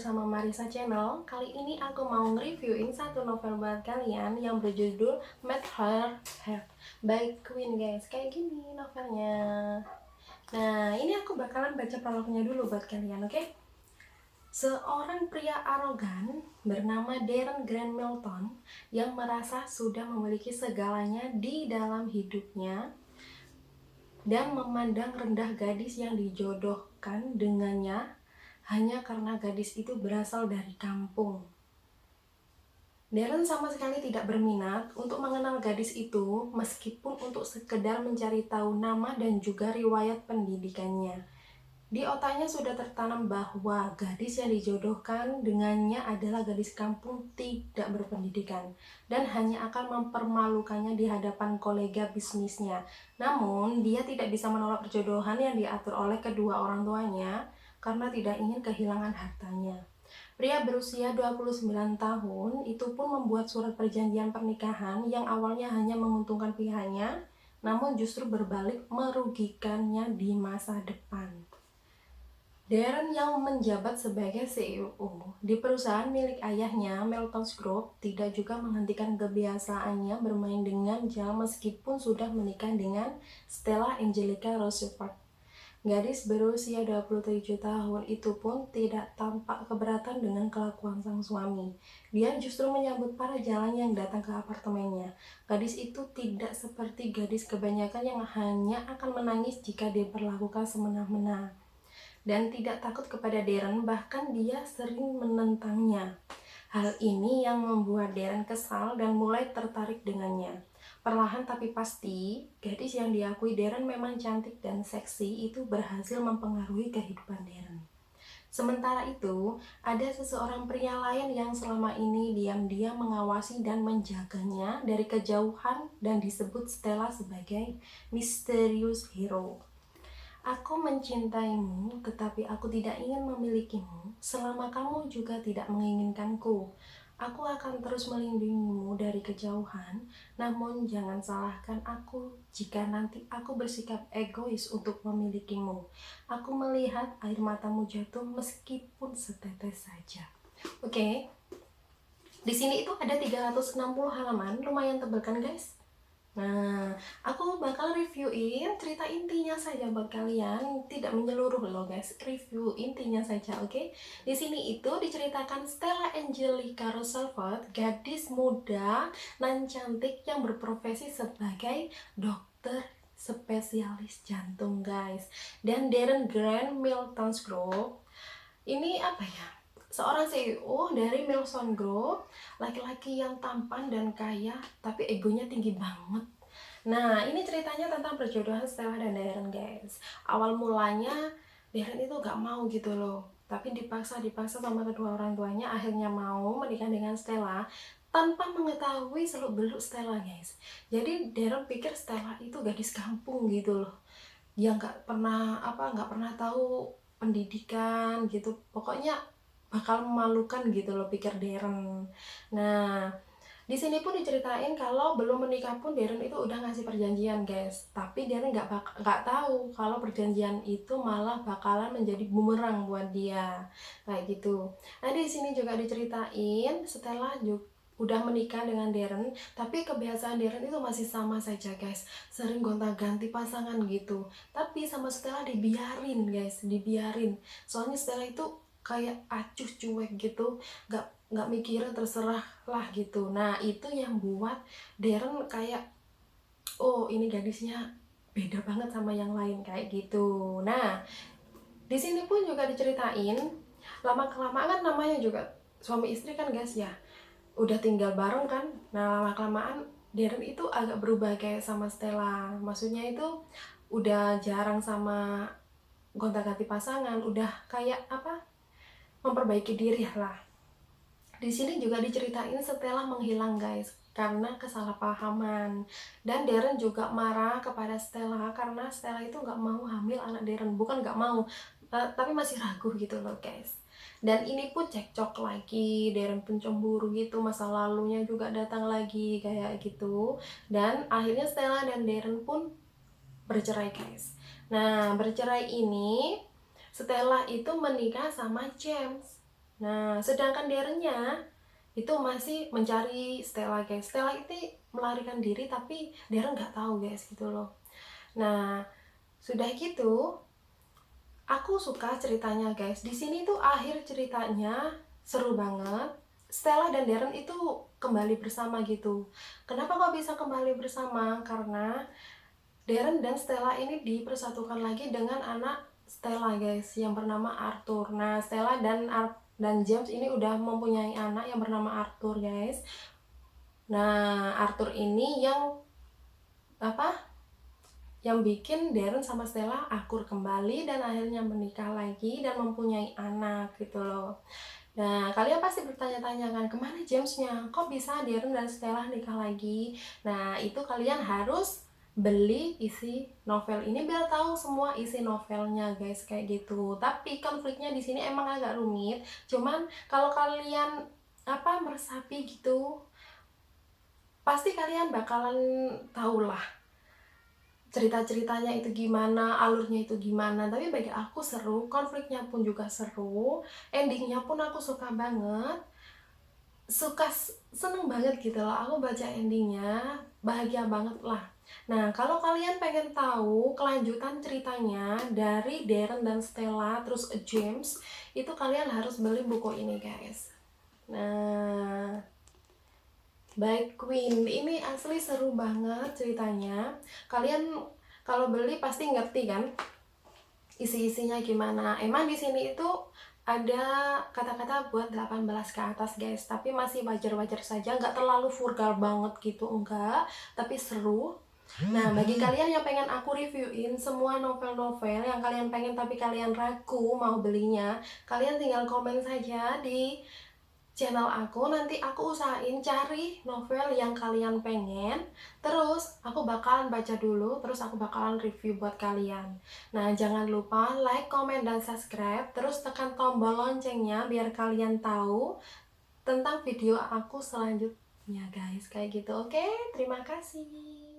bersama Marisa Channel. Kali ini aku mau nge-reviewin satu novel buat kalian yang berjudul Mad Her by Queen, guys. Kayak gini novelnya. Nah, ini aku bakalan baca prolognya dulu buat kalian, oke? Seorang pria arogan bernama Darren Grant Milton yang merasa sudah memiliki segalanya di dalam hidupnya dan memandang rendah gadis yang dijodohkan dengannya hanya karena gadis itu berasal dari kampung. Darren sama sekali tidak berminat untuk mengenal gadis itu meskipun untuk sekedar mencari tahu nama dan juga riwayat pendidikannya. Di otaknya sudah tertanam bahwa gadis yang dijodohkan dengannya adalah gadis kampung tidak berpendidikan dan hanya akan mempermalukannya di hadapan kolega bisnisnya. Namun, dia tidak bisa menolak perjodohan yang diatur oleh kedua orang tuanya karena tidak ingin kehilangan hartanya. Pria berusia 29 tahun itu pun membuat surat perjanjian pernikahan yang awalnya hanya menguntungkan pihaknya, namun justru berbalik merugikannya di masa depan. Darren yang menjabat sebagai CEO di perusahaan milik ayahnya, Melton's Group, tidak juga menghentikan kebiasaannya bermain dengan jam meskipun sudah menikah dengan Stella Angelica Roosevelt. Gadis berusia 27 tahun itu pun tidak tampak keberatan dengan kelakuan sang suami. Dia justru menyambut para jalan yang datang ke apartemennya. Gadis itu tidak seperti gadis kebanyakan yang hanya akan menangis jika diperlakukan semena-mena dan tidak takut kepada Darren, bahkan dia sering menentangnya. Hal ini yang membuat Darren kesal dan mulai tertarik dengannya. Perlahan tapi pasti, gadis yang diakui Darren memang cantik dan seksi itu berhasil mempengaruhi kehidupan Darren. Sementara itu, ada seseorang pria lain yang selama ini diam-diam mengawasi dan menjaganya dari kejauhan dan disebut Stella sebagai misterius hero. Aku mencintaimu, tetapi aku tidak ingin memilikimu selama kamu juga tidak menginginkanku. Aku akan terus melindungimu dari kejauhan, namun jangan salahkan aku jika nanti aku bersikap egois untuk memilikimu. Aku melihat air matamu jatuh meskipun setetes saja. Oke. Di sini itu ada 360 halaman, lumayan tebal kan, guys? Nah, aku bakal reviewin cerita intinya saja buat kalian, tidak menyeluruh loh guys, review intinya saja, oke? Di sini itu diceritakan Stella Angelica Roosevelt, gadis muda dan cantik yang berprofesi sebagai dokter spesialis jantung, guys. Dan Darren Grant Milton's Group, ini apa ya? Seorang CEO dari Milton Group, laki-laki yang tampan dan kaya, tapi egonya tinggi banget. Nah, ini ceritanya tentang perjodohan Stella dan Darren, guys. Awal mulanya, Darren itu gak mau gitu loh. Tapi dipaksa sama kedua orang tuanya, akhirnya mau menikah dengan Stella tanpa mengetahui seluk-beluk Stella, guys. Jadi Darren pikir Stella itu gadis kampung gitu loh, yang nggak pernah tahu pendidikan gitu. Pokoknya bakal memalukan gitu loh, pikir Darren. Nah, di sini pun diceritain kalau belum menikah pun Darren itu udah ngasih perjanjian, guys. Tapi Darren nggak tahu kalau perjanjian itu malah bakalan menjadi bumerang buat dia, kayak gitu. Nah, di sini juga diceritain setelah udah menikah dengan Darren, tapi kebiasaan Darren itu masih sama saja, guys. Sering gonta-ganti pasangan gitu. Tapi sama Stella dibiarin, guys, dibiarin. Soalnya Stella itu kayak acuh cuek gitu, nggak mikirin, terserah lah gitu. Nah, itu yang buat Darren kayak, oh ini gadisnya beda banget sama yang lain, kayak gitu. Nah, di sini pun juga diceritain lama kelamaan kan, namanya juga suami istri kan, guys ya, udah tinggal bareng kan. Nah, lama kelamaan Darren itu agak berubah kayak sama Stella. Maksudnya itu udah jarang sama gonta-ganti pasangan, udah kayak apa, memperbaiki diri lah. Di sini juga diceritain Stella menghilang, guys, karena kesalahpahaman. Dan Darren juga marah kepada Stella karena Stella itu nggak mau hamil anak Darren. Bukan nggak mau, tapi masih ragu gitu loh, guys. Dan ini pun cekcok lagi, Darren pun cemburu gitu, masa lalunya juga datang lagi kayak gitu. Dan akhirnya Stella dan Darren pun bercerai, guys. Nah, bercerai ini Stella itu menikah sama James. Nah, sedangkan Darrennya itu masih mencari Stella guys. Stella itu melarikan diri tapi Darren nggak tahu guys gitu loh. Nah, sudah gitu, aku suka ceritanya guys. Di sini tuh akhir ceritanya seru banget. Stella dan Darren itu kembali bersama gitu. Kenapa kok bisa kembali bersama? Karena Darren dan Stella ini dipersatukan lagi dengan anak Stella guys yang bernama Arthur. Nah, Stella dan James ini udah mempunyai anak yang bernama Arthur guys. Nah, Arthur ini yang apa? Yang bikin Darren sama Stella akur kembali dan akhirnya menikah lagi dan mempunyai anak gitu loh. Nah, kalian pasti bertanya-tanya kan, kemana Jamesnya? Kok bisa Darren dan Stella nikah lagi? Nah, itu kalian harus beli isi novel ini biar tahu semua isi novelnya guys, kayak gitu. Tapi konfliknya di sini emang agak rumit. Cuman kalau kalian meresapi gitu, pasti kalian bakalan tahu lah cerita-ceritanya itu gimana, alurnya itu gimana. Tapi bagi aku seru, konfliknya pun juga seru, endingnya pun aku suka banget, seneng banget gitu loh. Aku baca endingnya, bahagia banget lah. Nah, kalau kalian pengen tahu kelanjutan ceritanya dari Darren dan Stella terus James, itu kalian harus beli buku ini guys. Nah, baik Queen, ini asli seru banget ceritanya. Kalian kalau beli pasti ngerti kan isi-isinya gimana. Emang di sini itu ada kata-kata buat 18 ke atas guys, tapi masih wajar-wajar saja, nggak terlalu vulgar banget gitu, enggak, tapi seru. Nah, bagi kalian yang pengen aku reviewin semua novel-novel yang kalian pengen tapi kalian ragu mau belinya, kalian tinggal komen saja di channel aku. Nanti aku usahain cari novel yang kalian pengen, terus aku bakalan baca dulu, terus aku bakalan review buat kalian. Nah, jangan lupa like, comment, dan subscribe, terus tekan tombol loncengnya biar kalian tahu tentang video aku selanjutnya guys, kayak gitu. Oke, terima kasih.